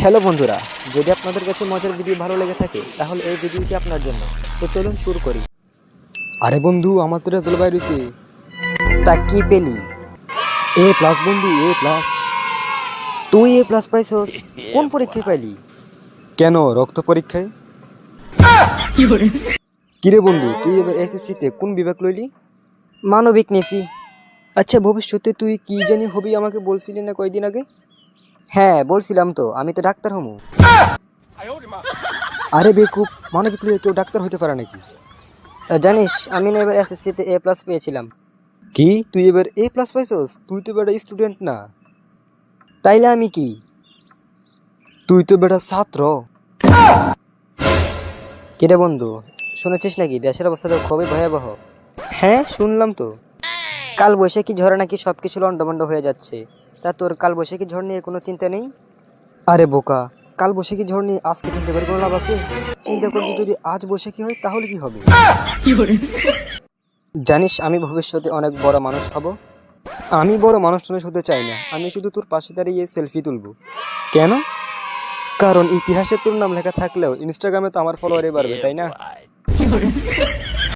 Hello বন্ধুরা, যদি আপনাদের কাছে মজার ভিডিও ভালো লেগে থাকে তাহলে এই ভিডিওটি আপনার জন্য। তো চলুন শুরু করি। আরে বন্ধু, আমার তো রেজাল্ট বাইর হইছে। তা কি পেলি? এ প্লাস বন্ধু, এ প্লাস। তুই এ প্লাস পাইছস? কোন পরীক্ষায় পাইলি? কেন, রক্ত পরীক্ষায়? কিরে বন্ধু, তুই এবার এসএসসি তে কোন বিভাগ লইলি? মানবিক নিছি। আচ্ছা, ভবিষ্যতে তুই কি জানি হবি আমাকে বলছিলি না কয়দিন আগে? হ্যাঁ বলছিলাম তো, আমি তো ডাক্তার হমু। আরে বেকুব, মানবিক লইয়ে কেউ ডাক্তার হইতে পারে নাকি? জানিস আমি না এবার এসএসসিতে এ প্লাস পেয়েছিলাম। কি, তুই এবার এ প্লাস পাইছস? তুই তো বেটা স্টুডেন্ট না, তাইলে আমি কি? তুই তো বেটা ছাত্র। কিরে বন্ধু, শুনেছিস নাকি দেশের অবস্থা তো খুবই ভয়াবহ? হ্যাঁ শুনলাম তো। কাল বৈশাখী ঝড়ে নাকি সবকিছু লন্ডভন্ড হয়ে যাচ্ছে। তা তোর কাল বৈশাখী ঝড় নিয়ে কোনো চিন্তা নেই? আরে বোকা, কাল বৈশাখী ঝড় নিয়ে আজকে চিন্তা করে কোনো লাভ আছে? চিন্তা করছি যদি আজ বৈশাখী হয় তাহলে কি হবে? জানিস আমি ভবিষ্যতে অনেক বড় মানুষ হব। আমি বড় মানুষ টানুষ হতে চাই না, আমি শুধু তোর পাশে দাঁড়িয়ে সেলফি তুলবো। কেন? কারণ ইতিহাসে তোর নাম লেখা থাকলেও ইনস্টাগ্রামে তো আমার ফলোয়ারই বাড়বে, তাই না?